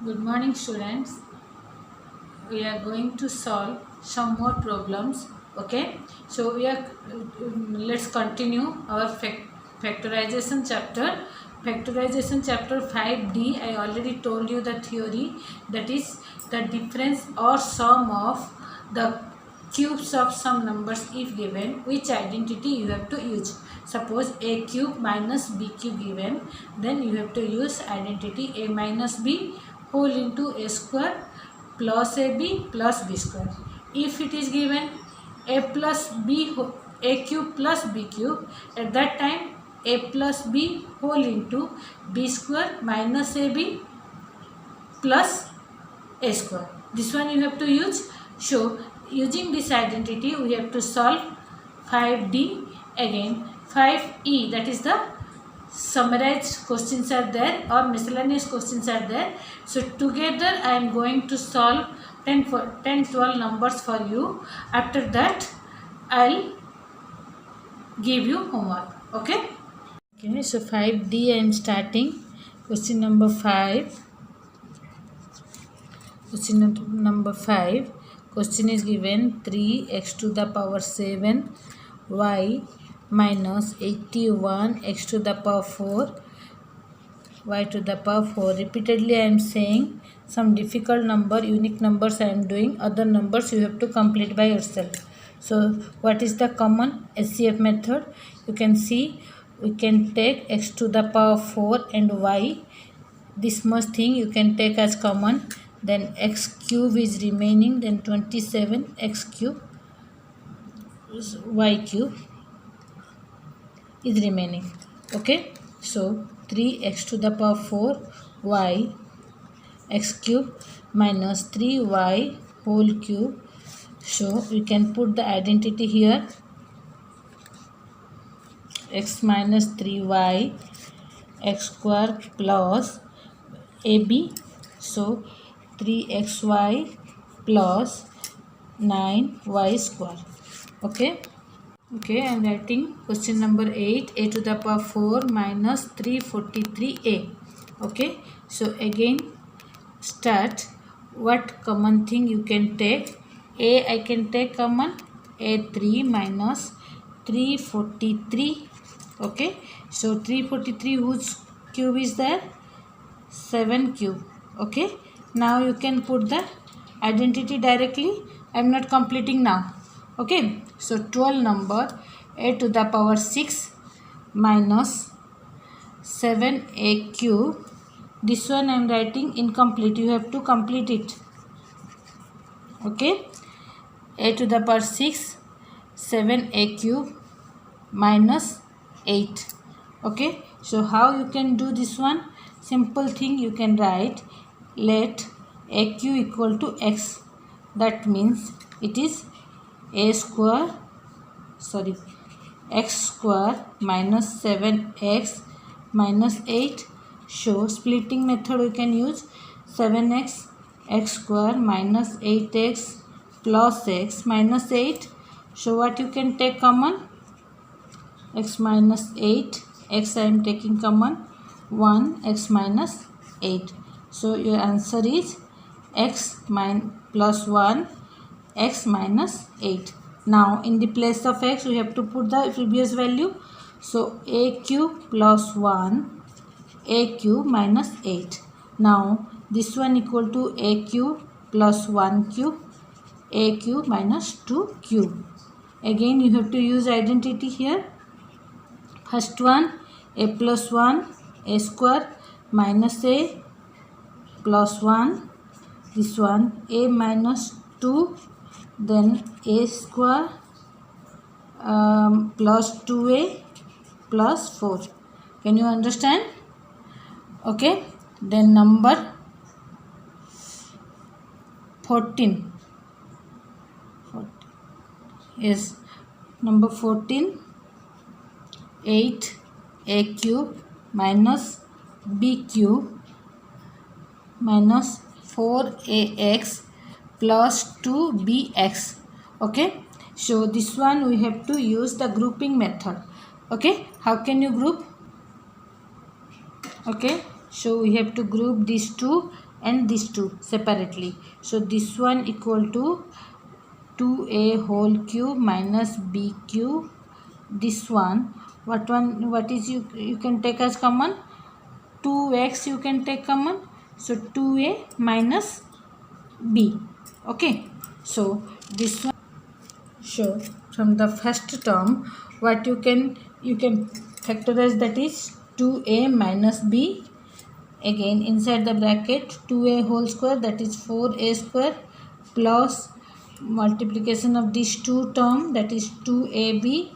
Good morning, students. We are going to solve some more problems. Okay, so let's continue our factorization chapter. Factorization chapter 5D. I already told you the theory, that is the difference or sum of the cubes of some numbers if given. Which identity you have to use? Suppose a cube minus b cube given, then you have to use identity a minus b whole into a square plus ab plus b square. If it is given a plus b a cube plus b cube, at that time a plus b whole into b square minus ab plus a square. This one you have to use. So using this identity we have to solve 5D. Again 5E, that is the summarized questions are there or miscellaneous questions are there. So together I am going to solve 10-12 numbers for you. After that I'll give you homework. Okay, so 5D I am starting. Question number 5. Question number 5. Question is given 3x to the power 7 y minus 81 x to the power 4 y to the power 4. Repeatedly I am saying some difficult number, unique numbers I am doing. Other numbers you have to complete by yourself. So what is the common SCF method? You can see we can take x to the power 4 and y. This much thing you can take as common. Then x cube is remaining. Then 27 x cube y cube is remaining. Okay, so 3x to the power 4 y x cube minus 3y whole cube. So we can put the identity here, x minus 3y x square plus ab. So 3xy plus 9y square. Okay, I am writing question number 8, a to the power 4 minus 343a. Okay, so again start. What common thing you can take? A I can take common, a3 minus 343. Okay, so 343 whose cube is there? 7 cube. Okay, now you can put the identity directly. I am not completing now. Okay, so 12 number, a to the power 6 minus 7a cube. This one I am writing incomplete. You have to complete it. Okay, a to the power 6 7a cube minus 8. Okay, so how you can do this one? Simple thing, you can write let aq equal to x. That means it is x square minus 7x minus 8. So splitting method we can use. 7x x square minus 8x plus x minus 8. So what you can take common? X minus 8, x I am taking common, 1 x minus 8. So your answer is x plus 1 x minus 8. Now in the place of x we have to put the previous value. So a cube plus 1 a cube minus 8. Now this one equal to a cube plus 1 cube a cube minus 2 cube. Again you have to use identity here. First one, a plus 1 a square minus a plus 1. This one a minus 2, then a square plus 2a plus 4. Can you understand? Okay, then number 14 is number 14, 8a cube minus b cube minus 4ax plus 2bx. Okay, so this one we have to use the grouping method. Okay, how can you group? Okay, so we have to group these two and these two separately. So this one equal to 2a whole cube minus b cube. This one, what is you can take as common? 2x you can take common. So 2a minus b. Okay. So this one. So from the first term, what you can factorize, that is 2a minus b. Again inside the bracket 2a whole square, that is 4a square, plus multiplication of these two term, that is 2ab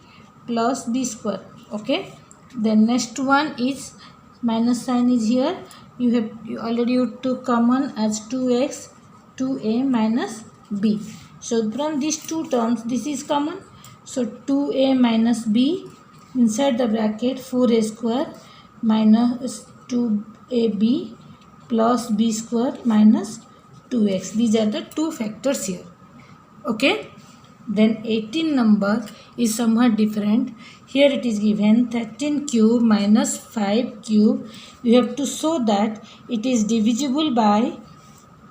plus b square. Okay. Then next one is minus sign is here. You already took common as 2x, 2a minus b. So from these two terms this is common. So 2a minus b inside the bracket 4a square minus 2ab plus b square minus 2x. These are the two factors here. Okay. Then 18 number is somewhat different. Here it is given 13 cube minus 5 cube. You have to show that it is divisible by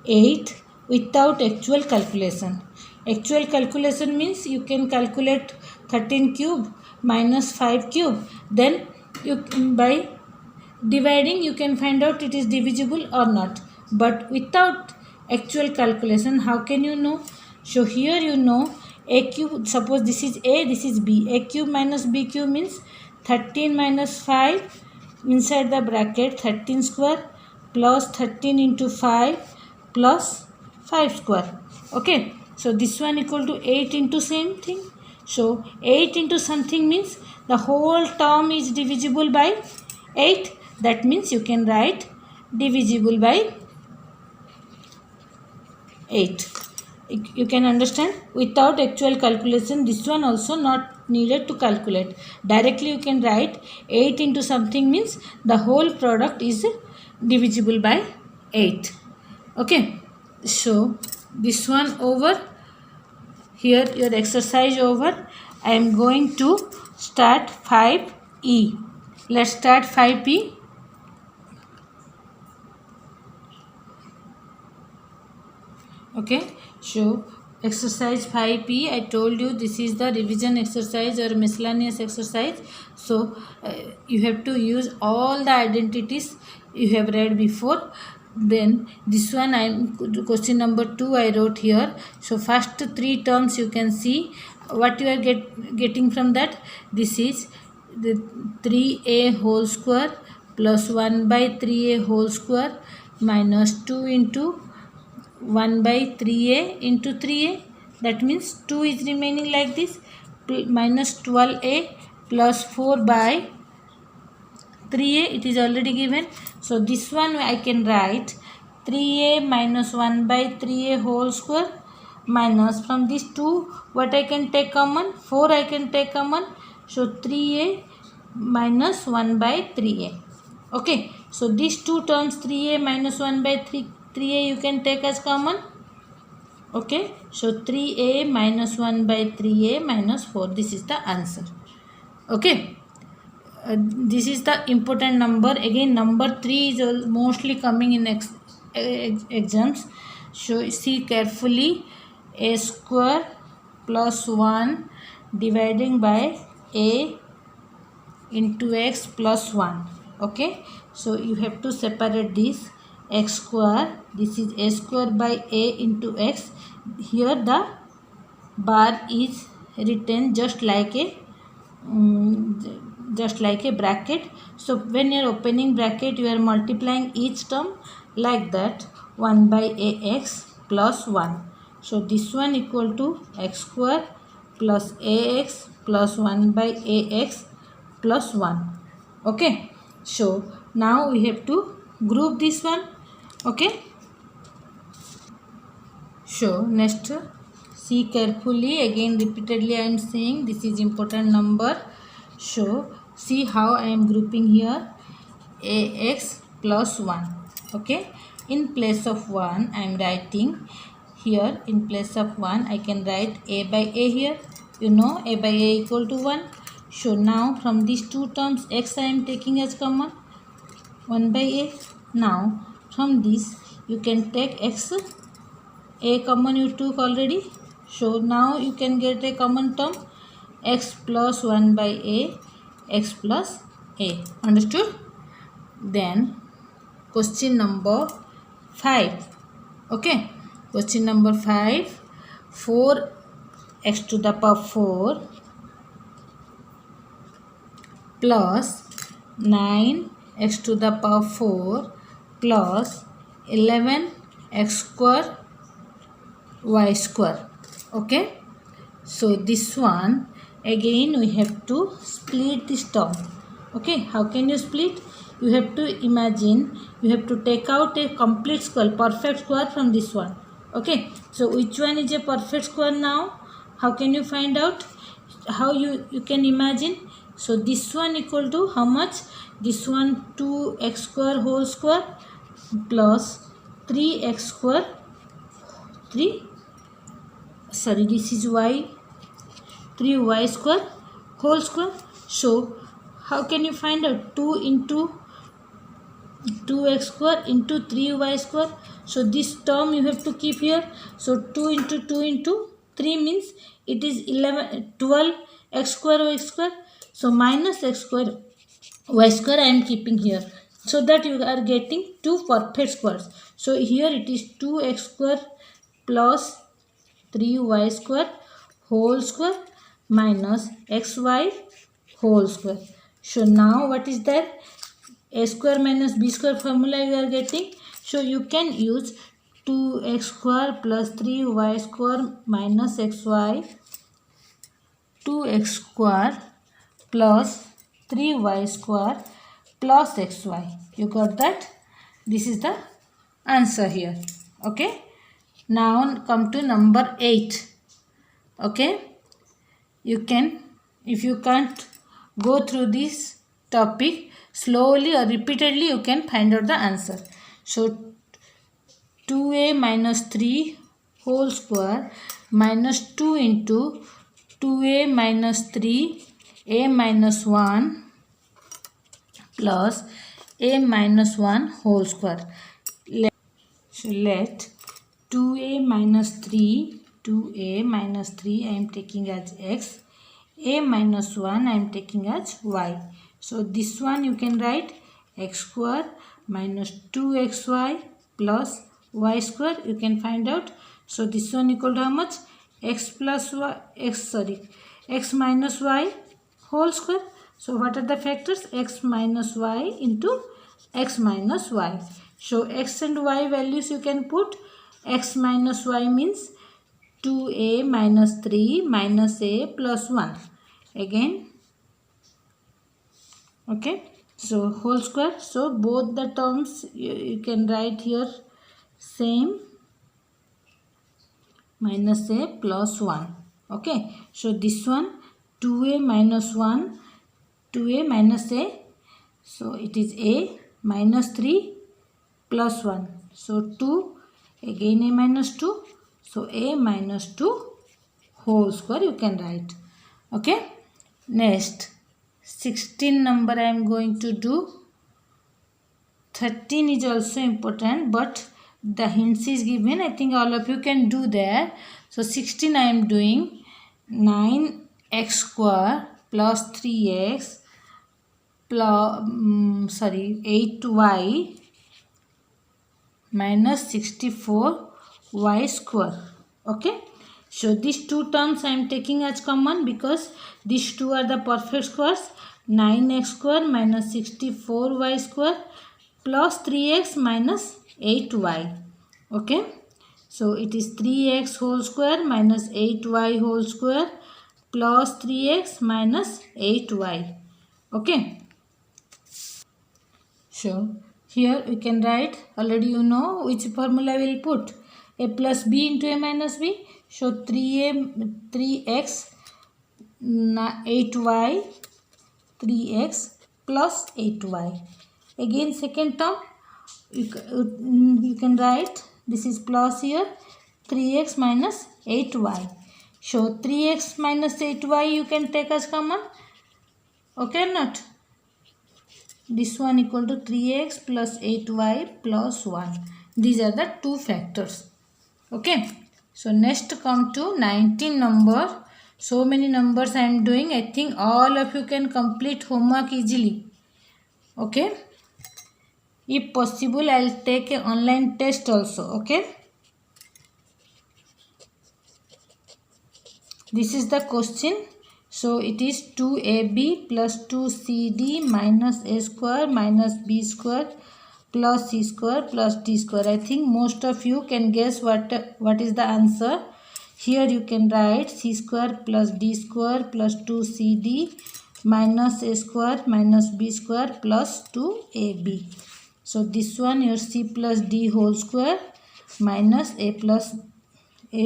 8 without actual calculation. Actual calculation means you can calculate 13 cube minus 5 cube. Then you by dividing you can find out it is divisible or not. But without actual calculation, how can you know? So here you know a cube, suppose this is a, this is b. A cube minus b cube means 13 minus 5 inside the bracket 13 square plus 13 into 5 plus 5 square. Okay. So this one equal to 8 into same thing. So 8 into something means the whole term is divisible by 8. That means you can write divisible by 8. You can understand, without actual calculation, this one also not needed to calculate. Directly you can write 8 into something means the whole product is divisible by 8. Okay. So this one over. Here your exercise over. I am going to start 5e. Let's start 5e. Okay. So exercise 5p, I told you this is the revision exercise or miscellaneous exercise. So you have to use all the identities you have read before. Then this one, question number 2 I wrote here. So first 3 terms you can see what you are getting from that. This is the 3a whole square plus 1 by 3a whole square minus 2 into 1 by 3a into 3a. That means 2 is remaining like this, minus 12a plus 4 by 3a. It is already given. So this one I can write 3a minus 1 by 3a whole square minus, from these two what I can take common? 4 I can take common. So 3a minus 1 by 3a. Okay. So these two terms 3a minus 1 by 3a you can take as common. Okay. So 3a minus 1 by 3a minus 4. This is the answer. Okay. This is the important number. Again number 3 is mostly coming in exams. So see carefully, a square plus 1 dividing by a into x plus 1. Okay. So you have to separate this x square. This is a square by a into x. Here the bar is written just like a bracket. So when you are opening bracket you are multiplying each term like that, 1 by ax plus 1. So this one equal to x square plus ax plus 1 by ax plus 1. Okay. So now we have to group this one. Okay. So next, see carefully, again repeatedly I am saying this is important number. So see how I am grouping here, ax plus 1. Okay. In place of 1 I am writing here, in place of 1 I can write a by a here. You know a by a equal to 1. So now from these two terms x I am taking as common, 1 by a. Now from this you can take x, a common you took already. So now you can get a common term, x plus 1 by a, x plus a. Understood? Then question number 5. Okay, question number 5. 4x to the power 4 plus 9x to the power 4 plus 11x square y square. Okay, so this one again we have to split this term. Okay, how can you split? You have to imagine, you have to take out a complete square, perfect square from this one. Okay, so which one is a perfect square now? How can you find out? How you can imagine? So this one equal to how much? This one 2x square whole square plus 3x square, this is y, 3y square whole square. So how can you find out? 2 into 2x square into 3y square. So this term you have to keep here. So 2 into 2 into 3 means it is 12x square y square. So minus x square y square I am keeping here, so that you are getting two perfect squares. So here it is 2x square plus 3y square whole square minus xy whole square. So now what is that? A square minus b square formula you are getting. So you can use 2x square plus 3y square minus xy, 2x square plus 3y square plus xy. You got that? This is the answer here. Okay. Now come to number 8. Okay. You can, if you can't go through this topic slowly or repeatedly, you can find out the answer. So 2a minus 3 whole square minus 2 into 2a minus 3 a minus 1 plus a minus 1 whole square. Let 2a minus 3 I am taking as x, a minus 1 I am taking as y. So this one you can write x square minus 2xy plus y square, you can find out. So this one equal to how much? X minus y whole square. So what are the factors? X minus y into x minus y. So x and y values you can put. X minus y means 2a minus 3 minus a plus 1. Again, okay, so whole square. So both the terms you can write here same, minus a plus 1. Okay, so this one 2a minus 1, 2a minus a, so it is a minus 3 plus 1. So 2, again a minus 2, so a minus 2 whole square you can write. Okay, next 16 number I am going to do. 13 is also important, but the hints is given. I think all of you can do that. So 16 I am doing 9x square plus 3x plus 8y minus 64y square. Okay, so these two terms I am taking as common because these two are the perfect squares. 9x square minus 64y square plus 3x minus 8y. Okay, so it is 3x whole square minus 8y whole square plus 3x minus 8y. Okay, so here we can write, already you know which formula we will put. A plus b into a minus b. So 3x 8y 3x plus 8y. Again second term you can write, this is plus here, 3x minus 8y. So 3x minus 8y you can take as common. Okay or not? This one equal to 3x plus 8y plus 1. These are the two factors. Okay. So next come to 19 number. So many numbers I am doing. I think all of you can complete homework easily. Okay. If possible, I will take an online test also. Okay. This is the question. So it is 2ab plus 2cd minus a square minus b square plus c square plus d square. I think most of you can guess what is the answer. Here you can write c square plus d square plus 2cd minus a square minus b square plus 2ab. So this one your c plus d whole square minus a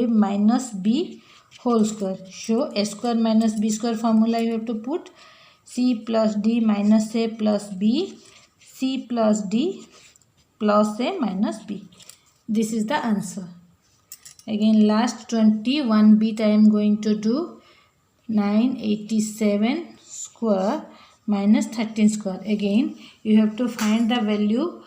minus b whole square. So a square minus b square formula you have to put c plus d minus a plus b, c plus d plus a minus b. This is the answer. Again last 21 bit I am going to do. 987 square minus 13 square. Again you have to find the value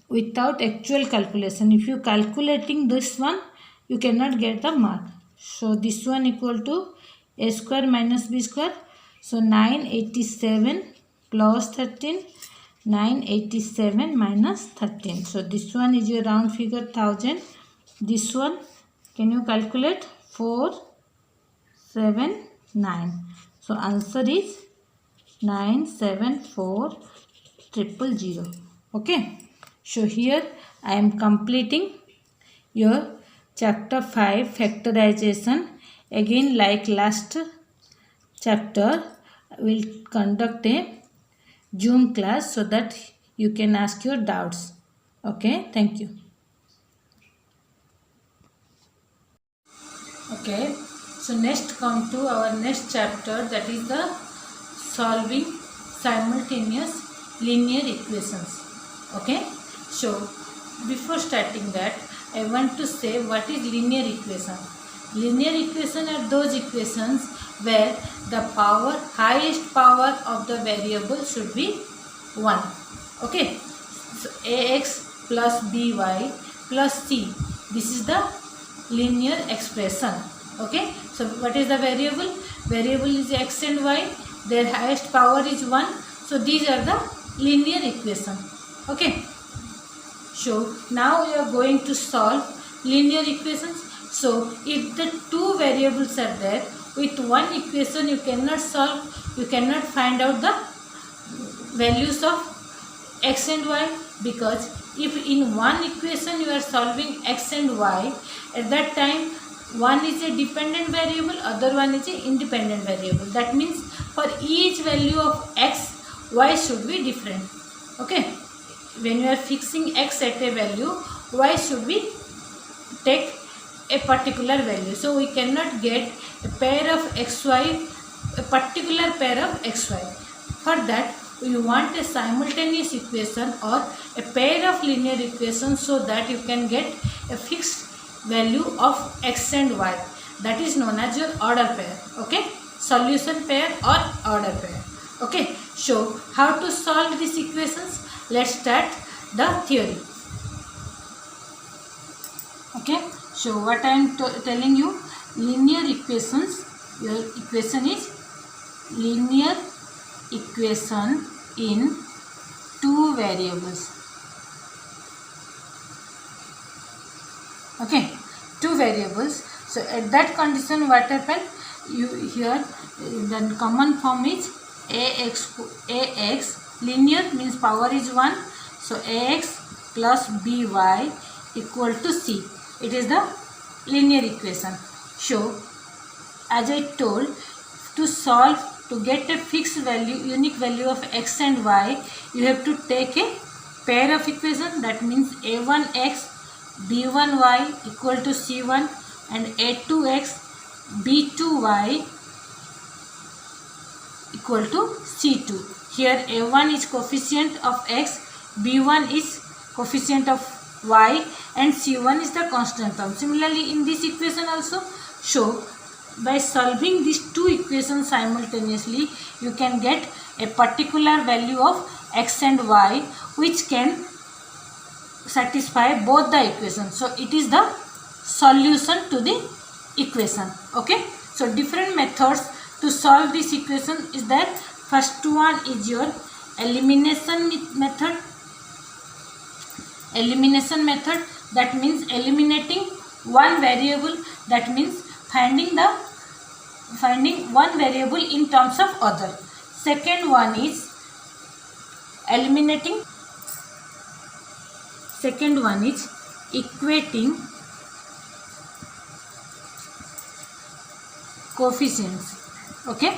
without actual calculation. If you calculating this one, you cannot get the mark. So this one equal to a square minus b square. So 987 plus 13, 987 minus 13. So this one is your round figure 1000. This one, can you calculate? 479. So answer is 974000. Okay. So here I am completing your chapter 5 factorization. Again like last chapter, I will conduct a Zoom class so that you can ask your doubts. Okay, thank you. Okay, so next come to our next chapter, that is the solving simultaneous linear equations. Okay, so before starting that, I want to say what is linear equation. Linear equation are those equations where the highest power of the variable should be 1. Okay, so ax plus by plus c, this is the linear expression. Okay, so what is the variable? Variable is x and y, their highest power is 1. So these are the linear equation. Okay, so now we are going to solve linear equations. So if the two variables are there, with one equation you cannot solve, you cannot find out the values of x and y, because if in one equation you are solving x and y, at that time one is a dependent variable, other one is a independent variable. That means for each value of x, y should be different. Okay, when you are fixing x at a value, y should be take a particular value. So we cannot get a pair of xy, a particular pair of xy. For that we want a simultaneous equation or a pair of linear equations, so that you can get a fixed value of x and y. That is known as your order pair. Okay, solution pair or order pair. Okay, so how to solve these equations? Let's start the theory. Okay, so what I am telling you, linear equations, your equation is linear equation in two variables. Okay, two variables. So at that condition what happen? You here the common form is ax linear means power is 1. So ax plus by equal to c. It is the linear equation. So as I told, to solve, to get a fixed value, unique value of x and y, you have to take a pair of equation. That means a1x b1y equal to c1 and a2x b2y equal to c2. Here a1 is coefficient of x, b1 is coefficient of y, and c1 is the constant term. Similarly in this equation also. So by solving these two equations simultaneously, you can get a particular value of x and y, which can satisfy both the equations. So it is the solution to the equation. Okay, so different methods to solve this equation is that first one is your elimination method. Elimination method, that means eliminating one variable, that means finding one variable in terms of other. Second one is equating coefficients. Okay,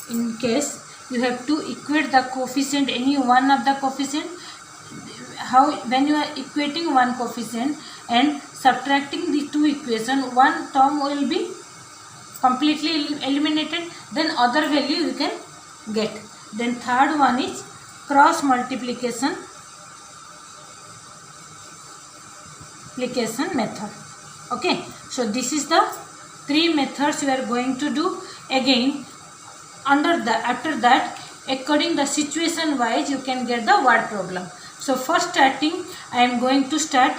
in case you have to equate the coefficient, any one of the coefficient, how when you are equating one coefficient and subtracting the two equation, one term will be completely eliminated, then other value you can get. Then third one is cross multiplication method. Okay, so this is the three methods you are going to do. Again, after that, according the situation wise, you can get the word problem. So first starting, I am going to start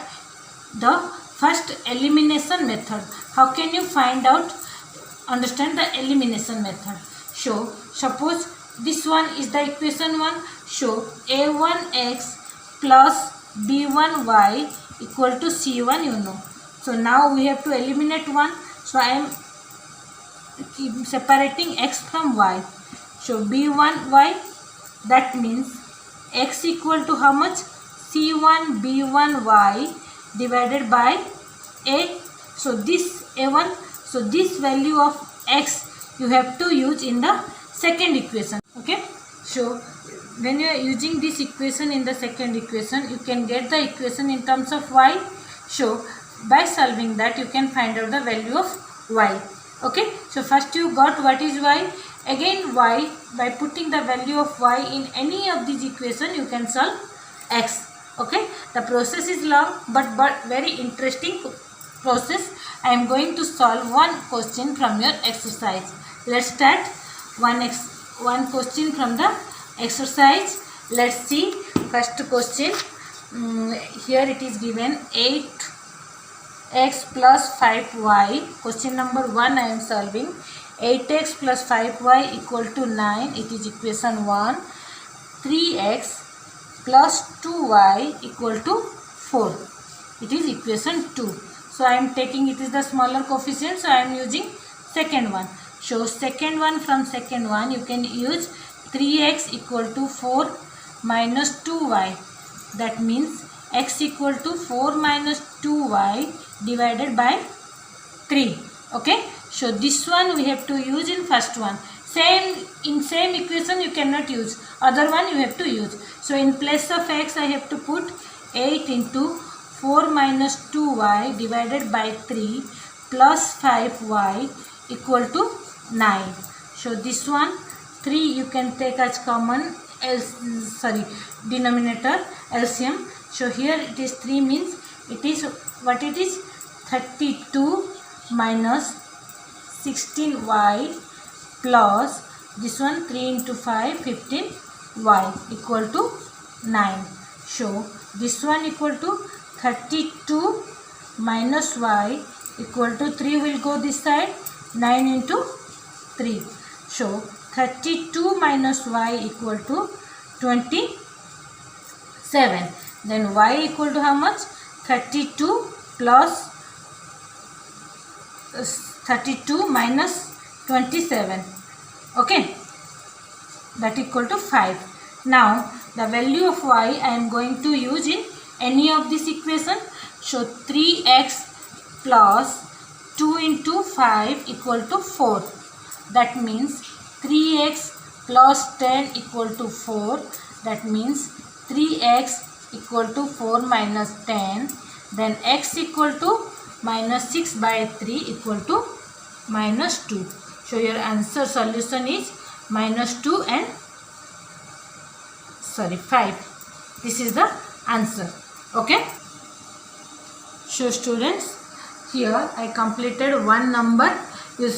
the first elimination method. How can you understand the elimination method? So suppose this one is the equation 1. So a1x plus b1y equal to c1, you know. So now we have to eliminate 1. So I am separating x from y. So b1y, that means x equal to how much? c1 b1y divided by a. So this a1, so this value of x you have to use in the second equation. Okay, so when you are using this equation in the second equation, you can get the equation in terms of y. So by solving that, you can find out the value of y. Okay, so first you got what is y. Again y, by putting the value of y in any of these equation, you can solve x. Okay, the process is long but very interesting process. I am going to solve one question from your exercise. Let's start one question from the exercise. Let's see first question. Here it is given 8x plus 5y. Question number 1 I am solving. 8x plus 5y equal to 9. It is equation 1. 3x plus 2y equal to 4. It is equation 2. So I am taking, it is the smaller coefficient, so I am using second one. So second one, from second one you can use 3x equal to 4 minus 2y. That means x equal to 4 minus 2y divided by 3. Okay, so this one we have to use in first one. Same equation you cannot use, other one you have to use. So in place of x I have to put 8 into 4 minus 2y divided by 3 plus 5y equal to 9. So this one 3 you can take as common denominator, LCM. So here it is 3, means it is what it is, 32 minus 16y plus this one 3 into 5 15y equal to 9. So this one equal to 32 minus y equal to 3 will go this side, 9 into 3. So 32 minus y equal to 27. Then y equal to how much? 32 plus 32 minus 27. Okay, that equal to 5. Now the value of y I am going to use in any of this equation. So 3x plus 2 into 5 equal to 4. That means 3x plus 10 equal to 4. That means 3x equal to 4 minus 10. Then x equal to minus 6 by 3 equal to minus 2. So your answer solution is minus 2 and 5. This is the answer. Okay. So students, here I completed one number. You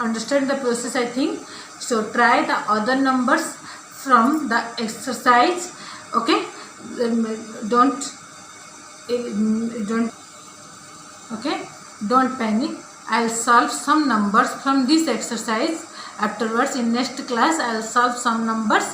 understand the process, I think. So try the other numbers from the exercise. Okay. don't okay, don't panic. I'll solve some numbers from this exercise. Afterwards, in next class, I'll solve some numbers.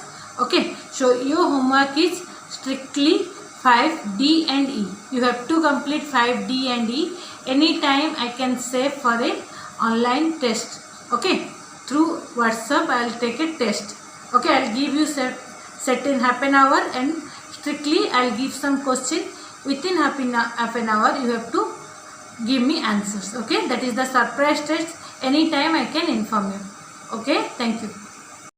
Okay, so your homework is strictly 5D and E. You have to complete 5D and E. Anytime I can save for a online test. Okay, through WhatsApp I'll take a test. Okay, I'll give you set in half an hour, and strictly I'll give some question. Within half an hour you have to give me answers. Okay, that is the surprise test. Anytime I can inform you. Okay, thank you.